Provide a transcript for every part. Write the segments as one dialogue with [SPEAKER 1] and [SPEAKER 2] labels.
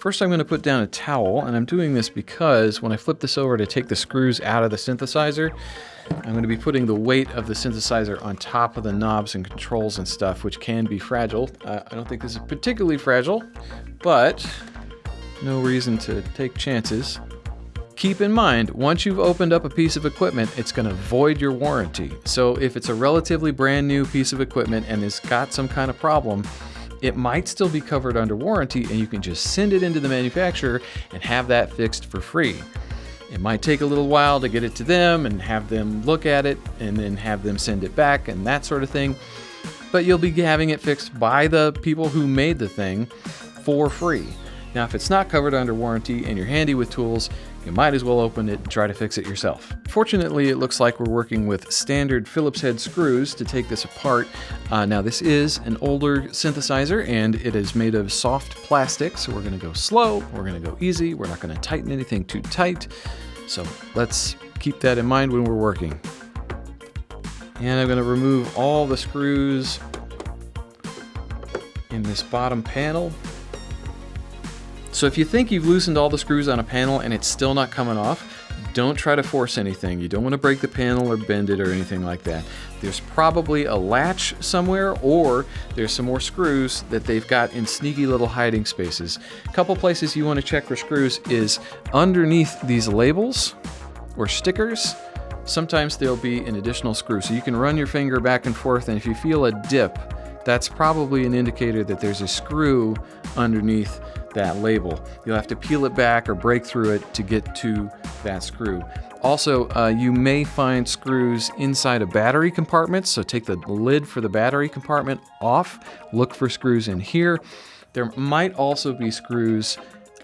[SPEAKER 1] First I'm going to put down a towel, and I'm doing this because when I flip this over to take the screws out of the synthesizer, I'm going to be putting the weight of the synthesizer on top of the knobs and controls and stuff, which can be fragile. I don't think this is particularly fragile, but no reason to take chances. Keep in mind, once you've opened up a piece of equipment, it's going to void your warranty. So if it's a relatively brand new piece of equipment and it's got some kind of problem, it might still be covered under warranty, and you can just send it into the manufacturer and have that fixed for free. It might take a little while to get it to them and have them look at it and then have them send it back and that sort of thing. But you'll be having it fixed by the people who made the thing for free. Now, if it's not covered under warranty and you're handy with tools, you might as well open it and try to fix it yourself. Fortunately, it looks like we're working with standard Phillips head screws to take this apart. Now, this is an older synthesizer and it is made of soft plastic, so we're going to go slow, we're going to go easy, we're not going to tighten anything too tight. So let's keep that in mind when we're working. And I'm going to remove all the screws in this bottom panel. So if you think you've loosened all the screws on a panel and it's still not coming off, don't try to force anything. You don't want to break the panel or bend it or anything like that. There's probably a latch somewhere, or there's some more screws that they've got in sneaky little hiding spaces. A couple places you want to check for screws is underneath these labels or stickers. Sometimes there'll be an additional screw. So you can run your finger back and forth, and if you feel a dip, that's probably an indicator that there's a screw underneath that label. You'll have to peel it back or break through it to get to that screw. Also, you may find screws inside a battery compartment, so take the lid for the battery compartment off. Look for screws in here. There might also be screws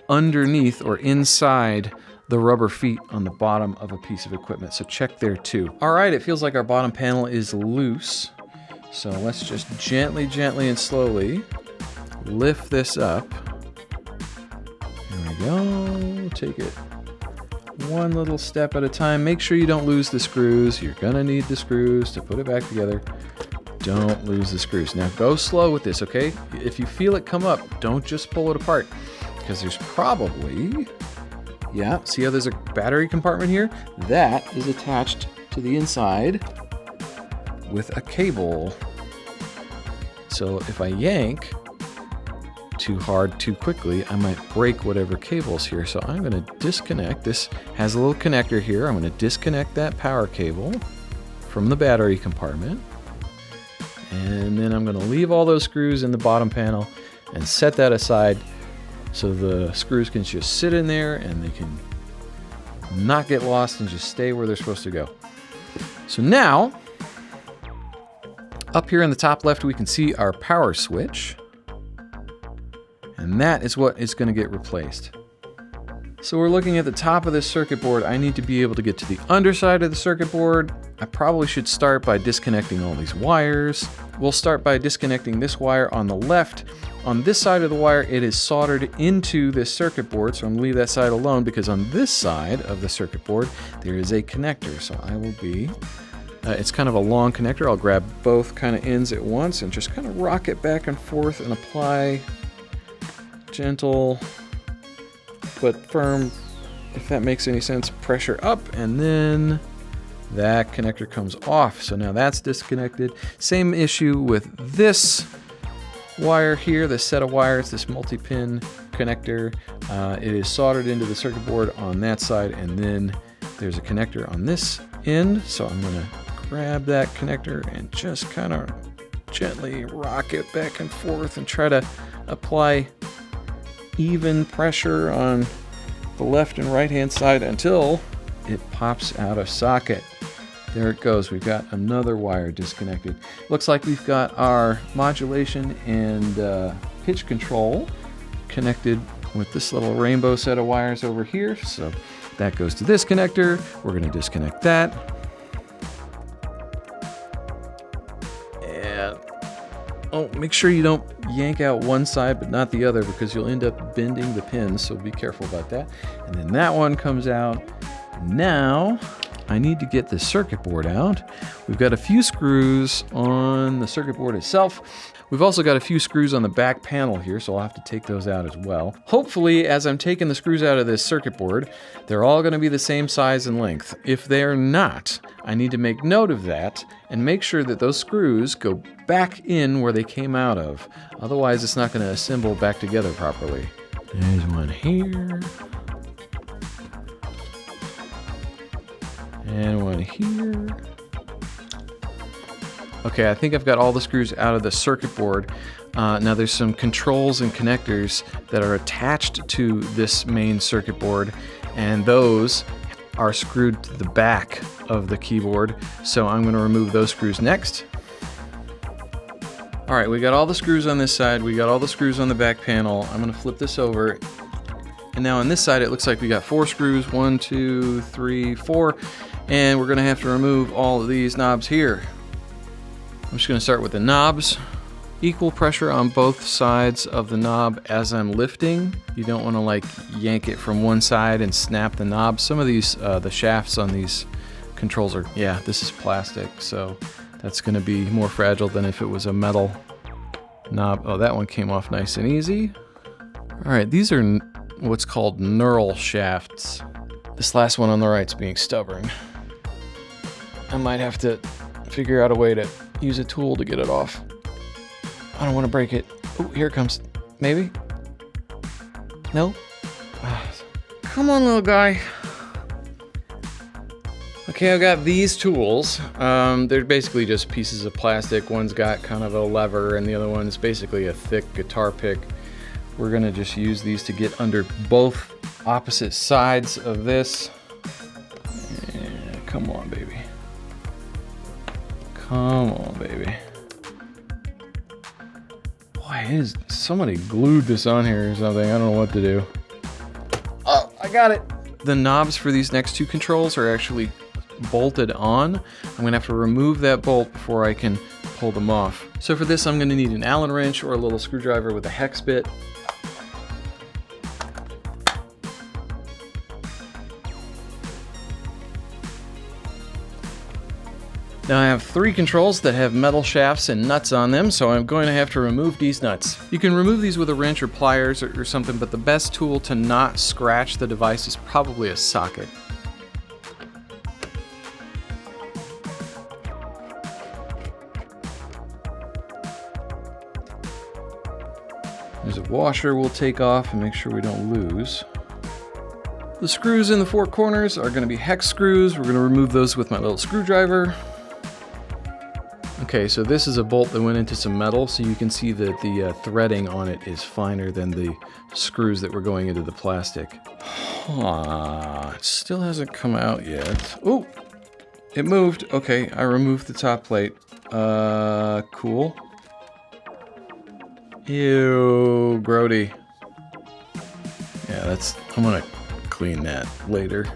[SPEAKER 1] underneath or inside the rubber feet on the bottom of a piece of equipment, so check there too. All right, it feels like our bottom panel is loose, so let's just gently and slowly lift this up. There we go. Take it one little step at a time. Make sure you don't lose the screws. You're gonna need the screws to put it back together. Don't lose the screws. Now go slow with this, okay? If you feel it come up, don't just pull it apart, because there's probably, yeah, see how there's a battery compartment here? That is attached to the inside with a cable. So if I yank too hard, too quickly, I might break whatever cable's here. So I'm going to disconnect. This has a little connector here. I'm going to disconnect that power cable from the battery compartment. And then I'm going to leave all those screws in the bottom panel and set that aside so the screws can just sit in there and they can not get lost and just stay where they're supposed to go. So now, up here in the top left, we can see our power switch. And that is what is going to get replaced. So we're looking at the top of this circuit board. I need to be able to get to the underside of the circuit board. I probably should start by disconnecting all these wires. We'll start by disconnecting this wire on the left. On this side of the wire, it is soldered into this circuit board, so I'm going to leave that side alone, because on this side of the circuit board, there is a connector. So I will be, it's kind of a long connector. I'll grab both kind of ends at once and just kind of rock it back and forth and apply gentle but firm, if that makes any sense, pressure up, and then that connector comes off. So now that's disconnected. Same issue with this wire here, this set of wires, this multi-pin connector. It is soldered into the circuit board on that side, and then there's a connector on this end. So I'm going to grab that connector and just kind of gently rock it back and forth and try to apply even pressure on the left and right hand side until it pops out of socket. There it goes. We've got another wire disconnected. Looks like we've got our modulation and pitch control connected with this little rainbow set of wires over here. So that goes to this connector. We're going to disconnect that. And oh, make sure you don't yank out one side but not the other, because you'll end up bending the pins, so be careful about that. And then that one comes out. Now I need to get the circuit board out. We've got a few screws on the circuit board itself. We've also got a few screws on the back panel here, so I'll have to take those out as well. Hopefully, as I'm taking the screws out of this circuit board, they're all going to be the same size and length. If they're not, I need to make note of that and make sure that those screws go back in where they came out of. Otherwise, it's not going to assemble back together properly. There's one here. And one here. Okay, I think I've got all the screws out of the circuit board. Now there's some controls and connectors that are attached to this main circuit board, and those are screwed to the back of the keyboard. So I'm going to remove those screws next. All right, we got all the screws on this side. We got all the screws on the back panel. I'm going to flip this over. And now on this side, it looks like we got 4 screws. 1, 2, 3, 4. And we're going to have to remove all of these knobs here. I'm just going to start with the knobs. Equal pressure on both sides of the knob as I'm lifting. You don't want to like yank it from one side and snap the knob. Some of these, the shafts on these controls are, yeah, this is plastic, so that's going to be more fragile than if it was a metal knob. Oh, that one came off nice and easy. All right, these are what's called knurl shafts. This last one on the right's being stubborn. I might have to figure out a way to use a tool to get it off. I don't want to break it. Oh, here it comes. Maybe? No? Come on, little guy. Okay, I've got these tools. They're basically just pieces of plastic. One's got kind of a lever, and the other one's basically a thick guitar pick. We're gonna just use these to get under both opposite sides of this. Yeah, come on, baby. Come on, baby. Boy, somebody glued this on here or something. I don't know what to do. Oh, I got it. The knobs for these next 2 controls are actually bolted on. I'm gonna have to remove that bolt before I can pull them off. So for this, I'm gonna need an Allen wrench or a little screwdriver with a hex bit. Now I have 3 controls that have metal shafts and nuts on them, so I'm going to have to remove these nuts. You can remove these with a wrench or pliers or something, but the best tool to not scratch the device is probably a socket. There's a washer we'll take off and make sure we don't lose. The screws in the 4 corners are going to be hex screws. We're going to remove those with my little screwdriver. Okay, so this is a bolt that went into some metal, so you can see that the threading on it is finer than the screws that were going into the plastic. It still hasn't come out yet. Oh, it moved. Okay, I removed the top plate. Cool. Ew, grody. Yeah, I'm gonna clean that later.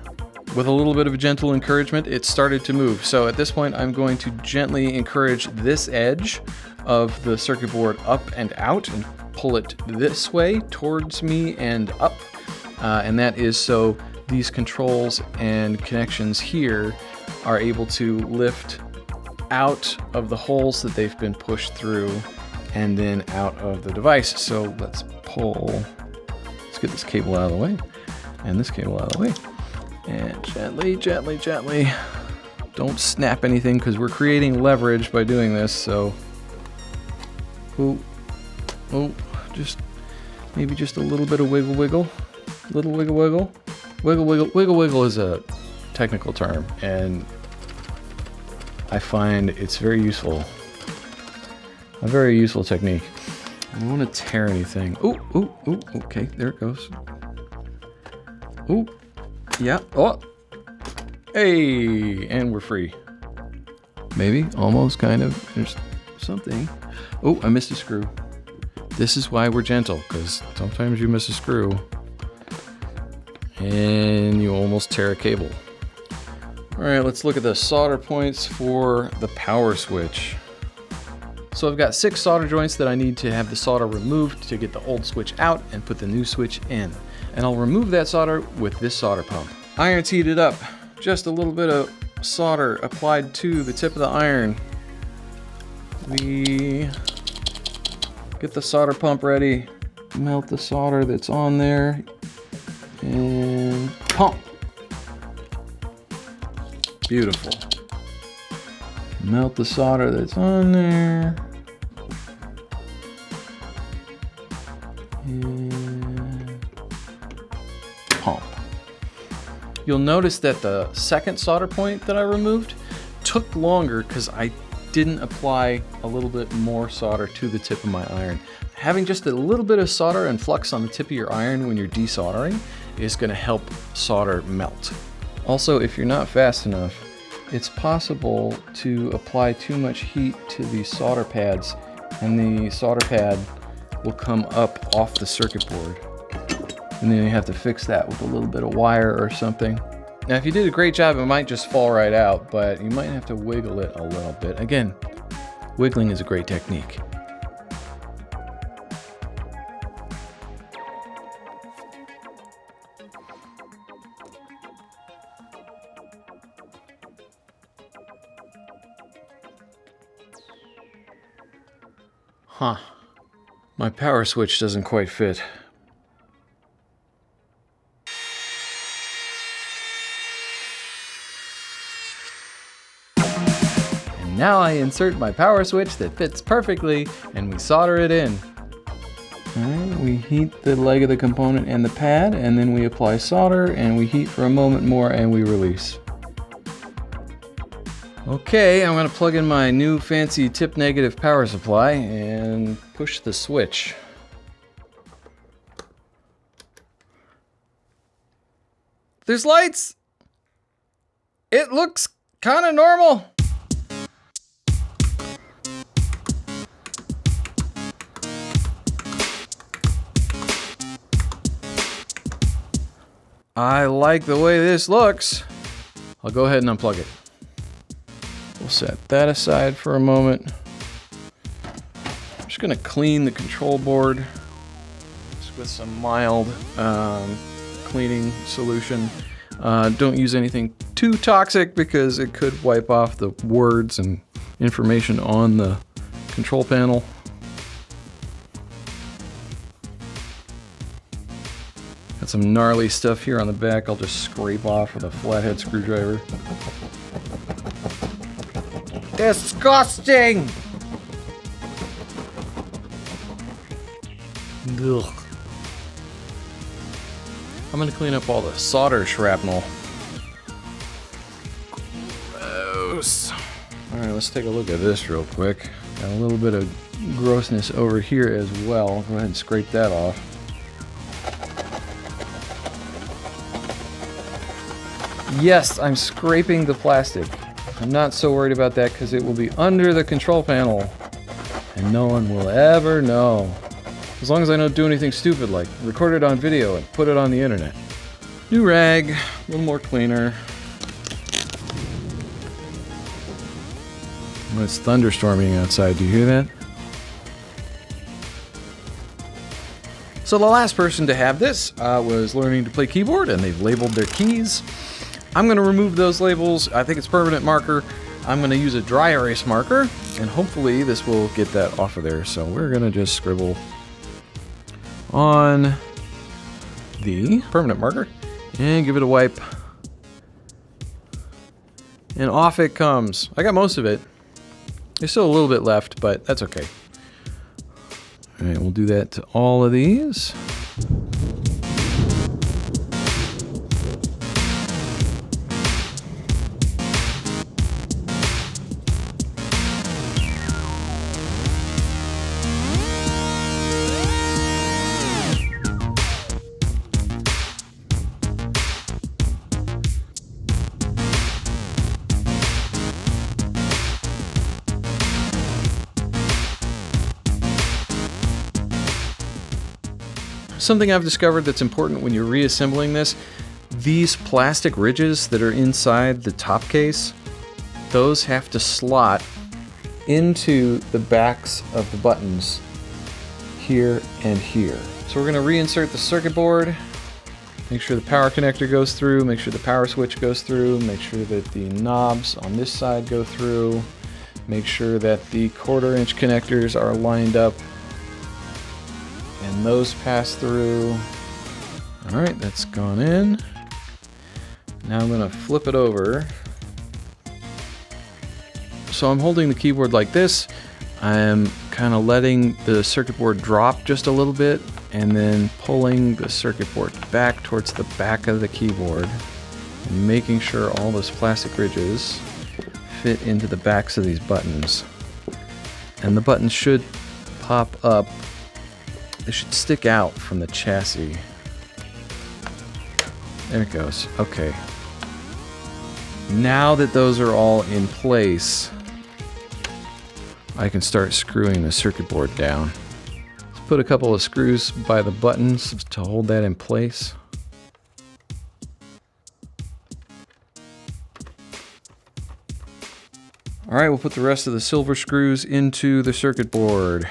[SPEAKER 1] With a little bit of gentle encouragement, it started to move. So at this point, I'm going to gently encourage this edge of the circuit board up and out and pull it this way towards me and up. And that is so these controls and connections here are able to lift out of the holes that they've been pushed through and then out of the device. So let's get this cable out of the way and this cable out of the way. And gently, gently, gently. Don't snap anything because we're creating leverage by doing this, so. Maybe just a little bit of wiggle, wiggle. Little wiggle, wiggle. Wiggle, wiggle. Wiggle, wiggle is a technical term, and I find it's very useful. A very useful technique. I don't want to tear anything. Okay, there it goes. Ooh. Yeah. Oh. Hey, and we're free. Maybe, almost, kind of. There's something. Oh, I missed a screw. This is why we're gentle, because sometimes you miss a screw and you almost tear a cable. All right, let's look at the solder points for the power switch. So I've got 6 solder joints that I need to have the solder removed to get the old switch out and put the new switch in. And I'll remove that solder with this solder pump. Iron's heated up. just a little bit of solder applied to the tip of the iron, we get the solder pump ready, melt the solder that's on there, and pump. Beautiful. Melt the solder that's on there. And pump. You'll notice that the second solder point that I removed took longer because I didn't apply a little bit more solder to the tip of my iron. Having just a little bit of solder and flux on the tip of your iron when you're desoldering is going to help solder melt. Also, if you're not fast enough, it's possible to apply too much heat to the solder pads, and the solder pad will come up off the circuit board. And then you have to fix that with a little bit of wire or something. Now, if you did a great job, it might just fall right out, but you might have to wiggle it a little bit. Again, wiggling is a great technique. Huh. My power switch doesn't quite fit. And now I insert my power switch that fits perfectly, and we solder it in. Alright, we heat the leg of the component and the pad, and then we apply solder, and we heat for a moment more, and we release. Okay, I'm going to plug in my new fancy tip negative power supply and push the switch. There's lights! It looks kind of normal. I like the way this looks. I'll go ahead and unplug it. We'll set that aside for a moment. I'm just gonna clean the control board just with some mild cleaning solution. Don't use anything too toxic because it could wipe off the words and information on the control panel. Got some gnarly stuff here on the back I'll just scrape off with a flathead screwdriver. Disgusting! Ugh. I'm gonna clean up all the solder shrapnel. Gross. Alright, let's take a look at this real quick. Got a little bit of grossness over here as well. Go ahead and scrape that off. Yes, I'm scraping the plastic. I'm not so worried about that because it will be under the control panel and no one will ever know. As long as I don't do anything stupid like record it on video and put it on the internet. New rag, a little more cleaner. Oh, it's thunderstorming outside, do you hear that? So the last person to have this was learning to play keyboard, and they've labeled their keys. I'm going to remove those labels. I think it's permanent marker. I'm going to use a dry erase marker, and hopefully this will get that off of there. So we're going to just scribble on the permanent marker and give it a wipe. And off it comes. I got most of it. There's still a little bit left, but that's okay. All right, we'll do that to all of these. Something I've discovered that's important when you're reassembling this, these plastic ridges that are inside the top case, those have to slot into the backs of the buttons here and here. So we're going to reinsert the circuit board Make sure the power connector goes through, make sure the power switch goes through, make sure that the knobs on this side go through, make sure that the 1/4" connectors are lined up and those pass through. Alright, that's gone in. Now I'm going to flip it over. So I'm holding the keyboard like this. I'm kind of letting the circuit board drop just a little bit and then pulling the circuit board back towards the back of the keyboard and making sure all those plastic ridges fit into the backs of these buttons. And the buttons should pop up. They should stick out from the chassis. There it goes. Okay. Now that those are all in place, I can start screwing the circuit board down. Let's put a couple of screws by the buttons to hold that in place. Alright, we'll put the rest of the silver screws into the circuit board.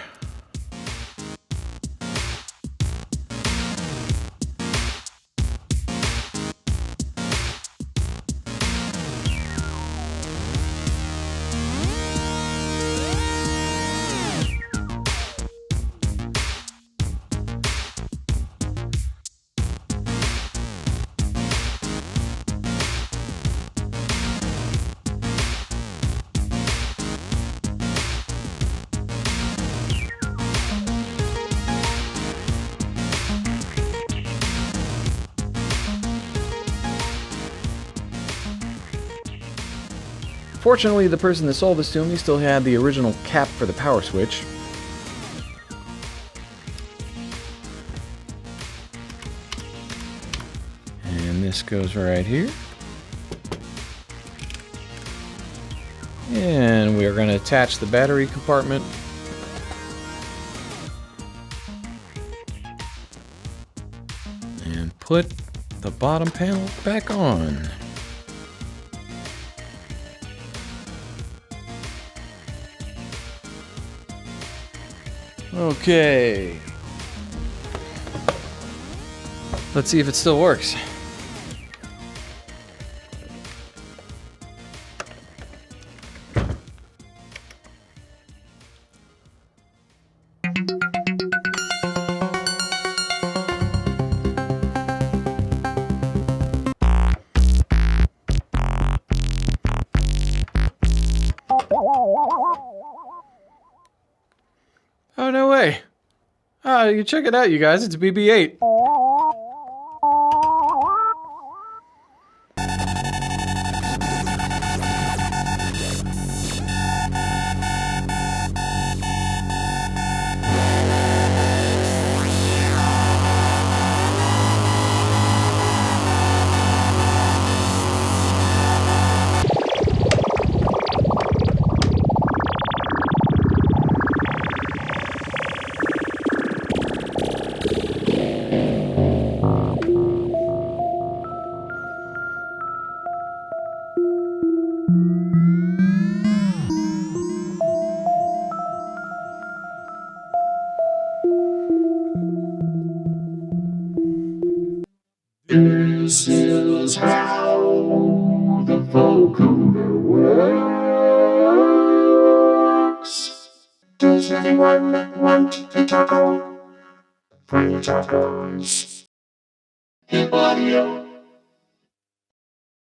[SPEAKER 1] Fortunately, the person that sold this to me still had the original cap for the power switch. And this goes right here. And we are going to attach the battery compartment. And put the bottom panel back on. Okay. Let's see if it still works. Oh, no way. Oh, you check it out, you guys. It's BB-8.
[SPEAKER 2] This is how the vocoder works. Does anyone want to tackle? Free tacos. Hip audio.